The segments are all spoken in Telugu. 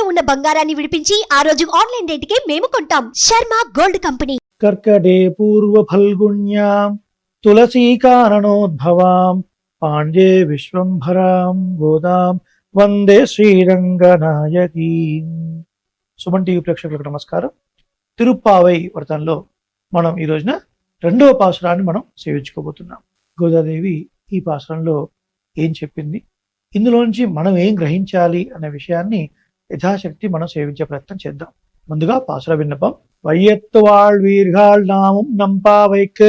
ఇంట్లో ఉన్న బంగారాన్ని విడిపించి ఆ రోజు ఆన్లైన్ రేటుకే మేము కొంటాం. Sharma gold company. కర్కటే పూర్వ ఫల్గుణ్యాం తులసీకారణోద్భవాం పాండ్యే విశ్వంభరాం గోదాం వందే శ్రీరంగనాయకీ. సుమన్ టీవీ ప్రేక్షకులకు నమస్కారం. తిరుప్పావై వ్రతంలో మనం ఈ రోజున రెండవ పాసురాన్ని మనం సేవించుకోబోతున్నాం. గోదాదేవి ఈ పాసురంలో ఏం చెప్పింది, ఇందులోంచి మనం ఏం గ్రహించాలి అనే విషయాన్ని యథాశక్తి మనం సేవించే ప్రయత్నం చేద్దాం. ముందుగా పాసుర విన్నపం. வையத்து வாழ்வீர்கள் நாமும் நம்பாவைக்கு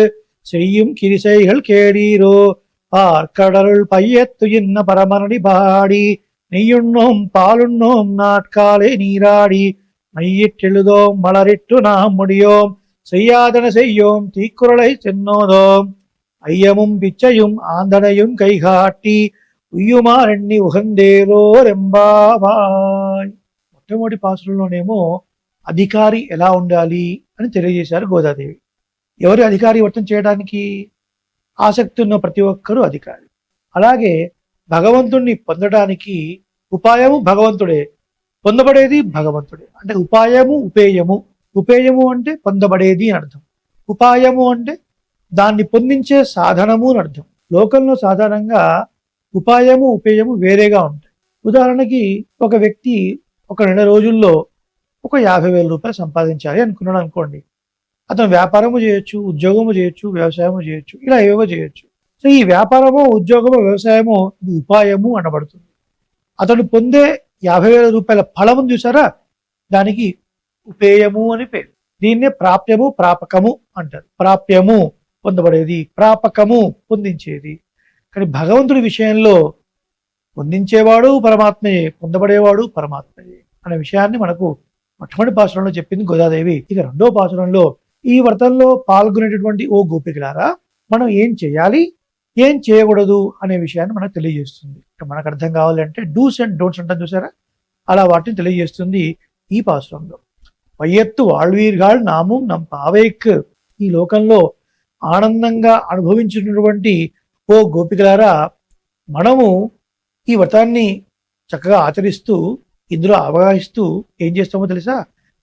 செய்யும் கிரிசைகள் கேடீரோ பார்க்கடலுள் பையத்து என்ன பரமனடி பாடி நெய்யுண்ணோம் பாலுண்ணோம் நாட்காலே நீராடி மையிட்டெழுதோம் மலரிட்டு நாம் முடியோம் செய்யாதன செய்யோம் தீக்குறளை சென்னோதோம் ஐயமும் பிச்சையும் ஆந்தனையும் கைகாட்டி ఉయ్యుమారెన్ని ఉహందేరో రెంబావాయ్. మొట్టమొదటి పాసురంలోనేమో అధికారి ఎలా ఉండాలి అని తెలియజేశారు గోదాదేవి. ఎవరి అధికారి వ్రతం చేయడానికి? ఆసక్తి ఉన్న ప్రతి ఒక్కరూ అధికారి. అలాగే భగవంతుణ్ణి పొందడానికి ఉపాయము భగవంతుడే, పొందబడేది భగవంతుడే. అంటే ఉపాయము ఉపేయము. ఉపేయము అంటే పొందబడేది అని అర్థం. ఉపాయము అంటే దాన్ని పొందించే సాధనము అని అర్థం. లోకంలో సాధారణంగా ఉపాయము ఉపేయము వేరేగా ఉంటాయి. ఉదాహరణకి ఒక వ్యక్తి ఒక 2 రోజుల్లో ఒక 50,000 రూపాయలు సంపాదించాలి అనుకున్నాడు అనుకోండి. అతను వ్యాపారము చేయొచ్చు, ఉద్యోగము చేయొచ్చు, వ్యవసాయము చేయొచ్చు, ఇలా ఏవో చేయొచ్చు. సో ఈ వ్యాపారమో ఉద్యోగమో వ్యవసాయమో ఇది ఉపాయము అనబడుతుంది. అతను పొందే 50,000 రూపాయల ఫలము చూసారా, దానికి ఉపేయము అని పేరు. దీన్నే ప్రాప్యము ప్రాపకము అంటారు. ప్రాప్యము పొందబడేది, ప్రాపకము పొందించేది. కానీ భగవంతుడి విషయంలో పొందించేవాడు పరమాత్మయే, పొందబడేవాడు పరమాత్మయే అనే విషయాన్ని మనకు మొట్టమొదటి పాసురంలో చెప్పింది గోదాదేవి. ఇక రెండో పాసురంలో ఈ వ్రతంలో పాల్గొనేటటువంటి ఓ గోపికలారా, మనం ఏం చేయాలి, ఏం చేయకూడదు అనే విషయాన్ని మనకు తెలియజేస్తుంది. మనకు అర్థం కావాలంటే డూస్ అండ్ డోంట్స్ అంటాం చూసారా, అలా వాటిని తెలియజేస్తుంది ఈ పాసురంలో. వైయత్తు వాళ్వీర్గాళ్ నాము నమ్ పావేక్. ఈ లోకంలో ఆనందంగా అనుభవించినటువంటి ఓ గోపికలారా, మనము ఈ వ్రతాన్ని చక్కగా ఆచరిస్తూ ఇందులో అవగాహిస్తూ ఏం చేస్తామో తెలుసా?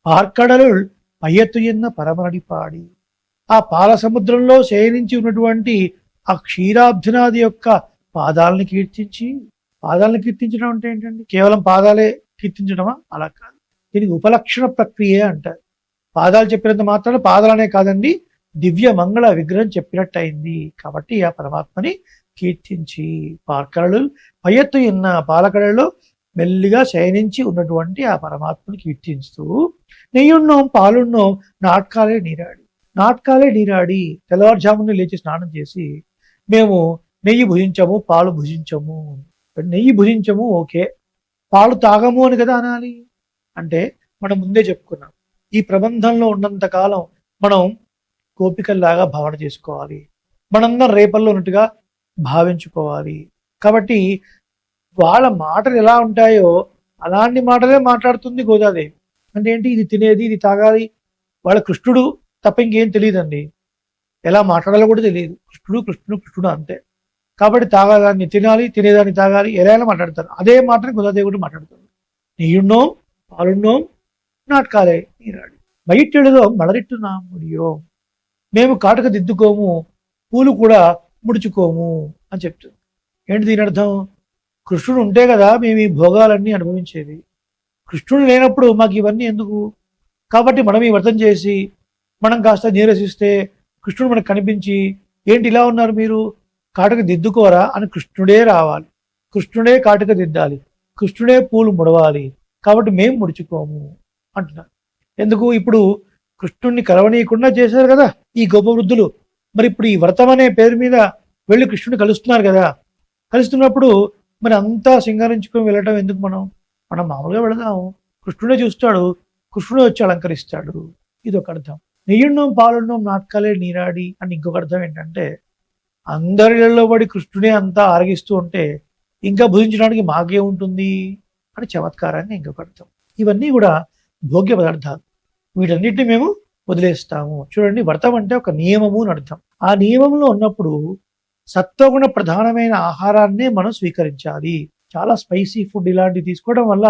పార్కడలు పయ్యత్తు ఎన్న పరమనడి పాడి. ఆ పాల సముద్రంలో శయనించి ఉన్నటువంటి ఆ క్షీరాబ్ధినాది యొక్క పాదాలని కీర్తించి. పాదాలను కీర్తించడం అంటే ఏంటండి? కేవలం పాదాలే కీర్తించడమా? అలా కాదు. దీనికి ఉపలక్షణ ప్రక్రియ అంటారు. పాదాలు చెప్పినంత మాత్రాన పాదాలనే కాదండి, దివ్య మంగళ విగ్రహం చెప్పినట్టు అయింది. కాబట్టి ఆ పరమాత్మని కీర్తించి పార్కడలు పయ్యత్తు ఎన్న పాలకడలో మెల్లిగా శయనించి ఉన్నటువంటి ఆ పరమాత్మని కీర్తిస్తూ నెయ్యున్నోం పాలున్నోం నాటకాలే నీరాడి. నాటకాలే నీరాడి తెల్లవారుజామున లేచి స్నానం చేసి మేము నెయ్యి భుజించము పాలు భుజించము. నెయ్యి భుజించము ఓకే, పాలు తాగము అని కదా అనాలి. అంటే మనం ముందే చెప్పుకున్నాం, ఈ ప్రబంధంలో ఉన్నంత కాలం మనం గోపికల్లాగా భావన చేసుకోవాలి, మనందరం రేపల్లో ఉన్నట్టుగా భావించుకోవాలి. కాబట్టి వాళ్ళ మాటలు ఎలా ఉంటాయో అలాంటి మాటలే మాట్లాడుతుంది గోదాదేవి. అంటే ఏంటి? ఇది తినేది, ఇది తాగాలి. వాళ్ళ కృష్ణుడు తప్ప ఇంకేం తెలియదండి, ఎలా మాట్లాడాలో కూడా తెలియదు. కృష్ణుడు కృష్ణుడు కృష్ణుడు అంతే. కాబట్టి తాగాదాన్ని తినాలి, తినేదాన్ని తాగాలి, ఎలా ఎలా మాట్లాడతారు. అదే మాటని గోదాదేవి కూడా మాట్లాడుతుంది. నెయ్యున్నోం పాలున్నోం నాటకాలే నీరాడి బయటెడుదో మలరిట్టు నా ముడియో. మేము కాటుక దిద్దుకోము, పూలు కూడా ముడుచుకోము అని చెప్తుంది. ఏంటి దీని అర్థం? కృష్ణుడు ఉంటే కదా మేము ఈ భోగాలన్నీ అనుభవించేది. కృష్ణుడు లేనప్పుడు మాకు ఇవన్నీ ఎందుకు? కాబట్టి మనం ఈ వ్రతం చేసి మనం కాస్త నీరసిస్తే కృష్ణుడు మనకు కనిపించి, ఏంటి ఇలా ఉన్నారు మీరు, కాటుక దిద్దుకోరా అని కృష్ణుడే రావాలి, కృష్ణుడే కాటుక దిద్దాలి, కృష్ణుడే పూలు ముడవాలి. కాబట్టి మేము ముడుచుకోము అంటున్నారు. ఎందుకు? ఇప్పుడు కృష్ణుడిని కలవనీయకుండా చేశారు కదా ఈ గొప్ప వృద్ధులు. మరి ఇప్పుడు ఈ వ్రతం అనే పేరు మీద వెళ్ళి కృష్ణుడిని కలుస్తున్నారు కదా. కలుస్తున్నప్పుడు మరి అంతా సింగారించుకొని వెళ్ళటం ఎందుకు? మనం మామూలుగా వెళదాము, కృష్ణుడే చూస్తాడు, కృష్ణుడే వచ్చి అలంకరిస్తాడు. ఇది ఒక అర్థం. నెయ్యున్నోం పాలున్నోం నాటకాలే నీరాడి అని ఇంకొక అర్థం ఏంటంటే, అందరిలో పడి కృష్ణుడే అంతా ఆరగిస్తూ ఉంటే ఇంకా భుజించడానికి మాకే ఉంటుంది అని చమత్కారాన్ని ఇంకొక అర్థం. ఇవన్నీ కూడా భోగ్య పదార్థాలు. వీటన్నిటిని మేము వదిలేస్తాము. చూడండి, వ్రతం అంటే ఒక నియమము అని అర్థం. ఆ నియమంలో ఉన్నప్పుడు సత్వగుణ ప్రధానమైన ఆహారాన్నే మనం స్వీకరించాలి. చాలా స్పైసీ ఫుడ్ ఇలాంటివి తీసుకోవడం వల్ల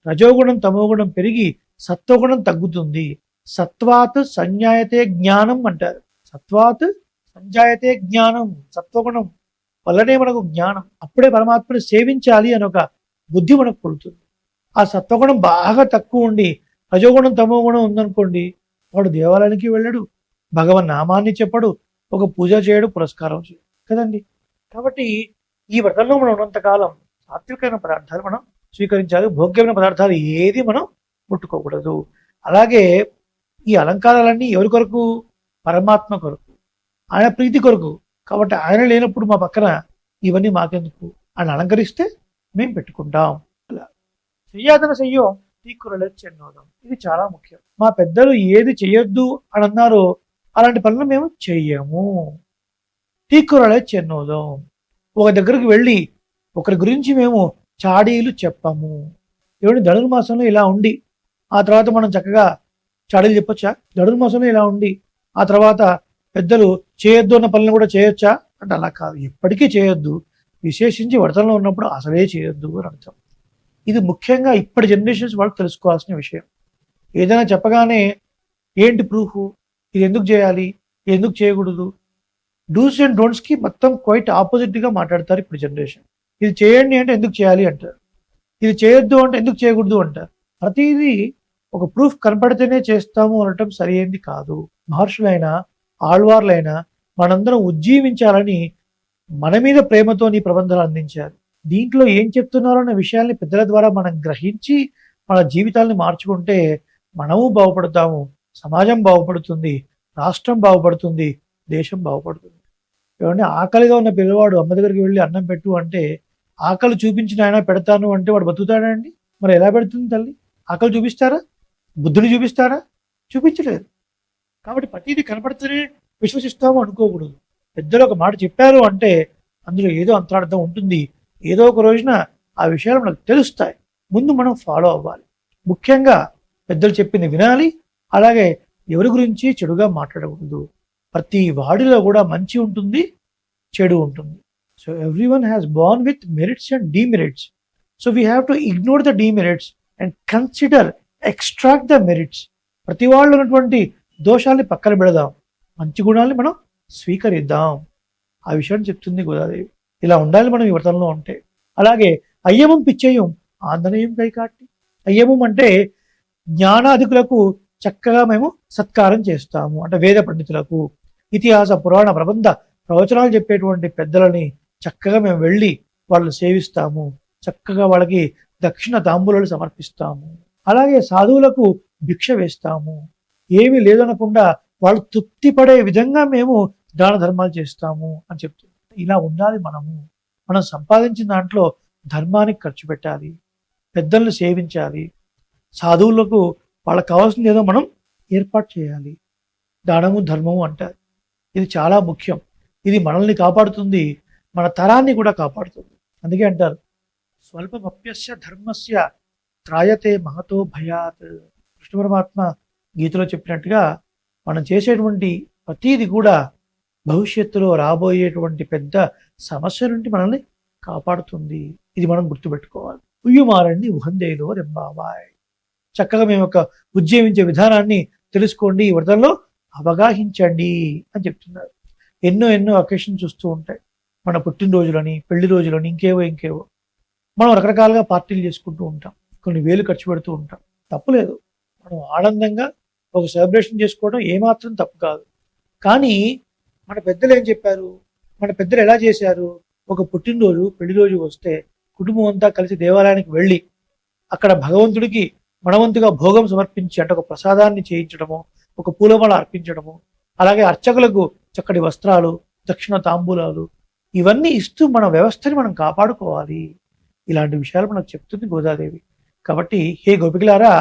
రజోగుణం తమోగుణం పెరిగి సత్వగుణం తగ్గుతుంది. సత్వాత్ సంజాయతే జ్ఞానం అంటారు. సత్వాత్ సంజాయతే జ్ఞానం, సత్వగుణం వల్లనే మనకు జ్ఞానం. అప్పుడే పరమాత్మని సేవించాలి అని ఒక బుద్ధి మనకు పుడుతుంది. ఆ సత్వగుణం బాగా తక్కువ ఉండి రజోగుణం తమోగుణం ఉందనుకోండి, వాడు దేవాలయానికి వెళ్ళడు, భగవన్ నామాన్ని చెప్పడు, ఒక పూజ చేయడు, పురస్కారం చేయడు కదండి. కాబట్టి ఈ వ్రతంలో మనం ఉన్నంతకాలం సాత్వికమైన పదార్థాలు మనం స్వీకరించాలి. భోగ్యమైన పదార్థాలు ఏది మనం ముట్టుకోకూడదు. అలాగే ఈ అలంకారాలన్నీ ఎవరి కొరకు? పరమాత్మ కొరకు, ఆయన ప్రీతి కొరకు. కాబట్టి ఆయన లేనప్పుడు మా పక్కన ఇవన్నీ మాకెందుకు? ఆయన అలంకరిస్తే మేము పెట్టుకుంటాం. అలా చెయ్యాదన చెయ్యం తీక్కురలే చెన్నోదం. ఇది చాలా ముఖ్యం. మా పెద్దలు ఏది చెయ్యొద్దు అని అన్నారో అలాంటి పనులు మేము చెయ్యము. తీక్కురలే చెన్నోదం. ఒక దగ్గరికి వెళ్ళి ఒకరి గురించి మేము చాడీలు చెప్పము. ఏమంటే ధనుర్మాసంలో ఇలా ఉండి ఆ తర్వాత మనం చక్కగా చాడీలు చెప్పొచ్చా? ధనుర్మాసంలో ఇలా ఉండి ఆ తర్వాత పెద్దలు చేయొద్దు అన్న పనులు కూడా చేయొచ్చా అంటే అలా కాదు. ఎప్పటికీ చేయొద్దు. విశేషించి వ్రతంలో ఉన్నప్పుడు అసలే చేయొద్దు అని అర్థం. ఇది ముఖ్యంగా ఇప్పటి జనరేషన్స్ వాళ్ళకి తెలుసుకోవాల్సిన విషయం. ఏదైనా చెప్పగానే ఏంటి ప్రూఫ్, ఇది ఎందుకు చేయాలి, ఎందుకు చేయకూడదు, డూస్ అండ్ డోంట్స్కి మొత్తం క్వైట్ ఆపోజిట్గా మాట్లాడతారు ఇప్పుడు జనరేషన్. ఇది చేయండి అంటే ఎందుకు చేయాలి అంటారు, ఇది చేయొద్దు అంటే ఎందుకు చేయకూడదు అంటారు. ప్రతిదీ ఒక ప్రూఫ్ కనపడితేనే చేస్తాము అనటం సరైనది కాదు. మహర్షులైనా ఆళ్వార్లైనా మనందరం ఉజ్జీవించాలని మన మీద ప్రేమతో నీ ప్రబంధాలు అందించారు. దీంట్లో ఏం చెప్తున్నారో అన్న విషయాల్ని పెద్దల ద్వారా మనం గ్రహించి మన జీవితాన్ని మార్చుకుంటే మనము బాగుపడతాము, సమాజం బాగుపడుతుంది, రాష్ట్రం బాగుపడుతుంది, దేశం బాగుపడుతుంది. ఏమంటే ఆకలిగా ఉన్న పిల్లవాడు అమ్మ దగ్గరికి వెళ్ళి అన్నం పెట్టు అంటే ఆకలి చూపించిన ఆయన పెడతాను అంటే వాడు బతుకుతాడండి? మరి ఎలా పెడుతుంది తల్లి? ఆకలి చూపిస్తారా? బుద్ధుని చూపిస్తారా? చూపించలేదు. కాబట్టి ప్రతిదీ కనపడితేనే విశ్వసిస్తాము అనుకోకూడదు. పెద్దలు ఒక మాట చెప్పారు అంటే అందులో ఏదో అంతరార్థం ఉంటుంది. ఏదో ఒక రోజున ఆ విషయాలు మనకు తెలుస్తాయి. ముందు మనం ఫాలో అవ్వాలి. ముఖ్యంగా పెద్దలు చెప్పింది వినాలి. అలాగే ఎవరి గురించి చెడుగా మాట్లాడకూడదు. ప్రతి వాడిలో కూడా మంచి ఉంటుంది, చెడు ఉంటుంది. So everyone has Born with merits and demerits. So we have to ignore the demerits and consider extract the merits. ప్రతి వాళ్ళు ఉన్నటువంటి దోషాల్ని పక్కన పెడదాం, మంచి గుణాలని మనం స్వీకరిద్దాం. ఆ విషయాన్ని చెప్తుంది గోదాదేవి. ఇలా ఉండాలి మనం ఈ వ్రతంలో ఉంటే. అలాగే అయ్యమం పిచ్చయ్యం ఆందనేయం కైకాట్టి. అయ్యమం అంటే జ్ఞానాధికులకు చక్కగా మేము సత్కారం చేస్తాము. అంటే వేద పండితులకు, ఇతిహాస పురాణ ప్రబంధ ప్రవచనాలు చెప్పేటువంటి పెద్దలని చక్కగా మేము వెళ్ళి వాళ్ళని సేవిస్తాము. చక్కగా వాళ్ళకి దక్షిణ తాంబూలాలు సమర్పిస్తాము. అలాగే సాధువులకు భిక్ష వేస్తాము. ఏమీ లేదనకుండా వాళ్ళు తృప్తి పడే విధంగా మేము దాన ధర్మాలు చేస్తాము అని చెప్తుంది. ఇలా ఉండాలి మనము. మనం సంపాదించిన దాంట్లో ధర్మానికి ఖర్చు పెట్టాలి, పెద్దలను సేవించాలి, సాధువులకు వాళ్ళకి కావాల్సింది ఏదో మనం ఏర్పాటు చేయాలి. దానము ధర్మము అంటారు. ఇది చాలా ముఖ్యం. ఇది మనల్ని కాపాడుతుంది, మన తరాన్ని కూడా కాపాడుతుంది. అందుకే అంటారు స్వల్పమప్యస్య ధర్మస్య త్రాయతే మహతో భయాత్. కృష్ణ పరమాత్మ గీతలో చెప్పినట్టుగా మనం చేసేటువంటి ప్రతీది కూడా భవిష్యత్తులో రాబోయేటువంటి పెద్ద సమస్య నుండి మనల్ని కాపాడుతుంది. ఇది మనం గుర్తుపెట్టుకోవాలి. ఉయ్యుమారండి ఉహందేలో రెంబావాయ్. చక్కగా మేము ఒక ఉజ్జీవించే విధానాన్ని తెలుసుకోండి, ఈ వ్రతంలో అవగాహించండి అని చెప్తున్నారు. ఎన్నో ఎన్నో అకేషన్ చూస్తూ ఉంటాయి. మన పుట్టినరోజులని, పెళ్లి రోజులని, ఇంకేవో మనం రకరకాలుగా పార్టీలు చేసుకుంటూ ఉంటాం. కొన్ని వేలు ఖర్చు పెడుతూ ఉంటాం. తప్పులేదు, మనం ఆనందంగా ఒక సెలబ్రేషన్ చేసుకోవడం ఏమాత్రం తప్పు కాదు. కానీ మన పెద్దలు ఏం చెప్పారు, మన పెద్దలు ఎలా చేశారు? ఒక పుట్టినరోజు, పెళ్లి రోజు వస్తే కుటుంబం అంతా కలిసి దేవాలయానికి వెళ్ళి అక్కడ భగవంతుడికి మనవంతుగా భోగం సమర్పించి, అంటే ఒక ప్రసాదాన్ని చేయించడము, ఒక పూలమాల అర్పించడము, అలాగే అర్చకులకు చక్కటి వస్త్రాలు, దక్షిణ తాంబూలాలు ఇవన్నీ ఇస్తూ మన వ్యవస్థని మనం కాపాడుకోవాలి. ఇలాంటి విషయాలు మనకు చెప్తుంది గోదాదేవి. కాబట్టి హే గోపికలారా,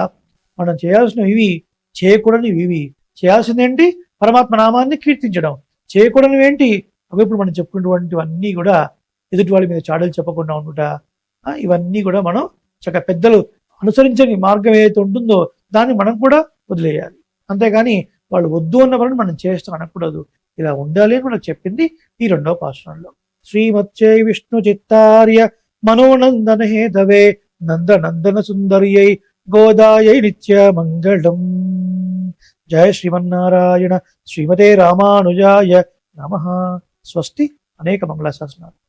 మనం చేయాల్సినవి ఇవి, చేయకూడనివి ఇవి. చేయాల్సిందేంటి? పరమాత్మ నామాన్ని కీర్తించడం. చేయకూడనివి ఏంటి? ఇప్పుడు మనం చెప్పుకున్నటువంటివన్నీ కూడా ఎదుటి వాళ్ళ మీద చాడలు చెప్పకుండా ఉండుట, ఇవన్నీ కూడా మనం చక్కగా పెద్దలు అనుసరించని మార్గం ఏదైతే ఉంటుందో దాన్ని మనం కూడా వదిలేయాలి. అంతేగాని వాళ్ళు వద్దు అన్న పని మనం చేస్తాం అనకూడదు. ఇలా ఉండాలి అని మనకు చెప్పింది ఈ 2వ పాశురంలో. శ్రీమచ్చే విష్ణు చిత్తార్య మనోనందన హేతవే నందనందన సుందర్యై గోదాయై నిత్యమంగళం. జయ శ్రీమన్నారాయణ. శ్రీమతే రామానుజాయ నమః. స్వస్తి. అనేక మంగళాశాసనాలు.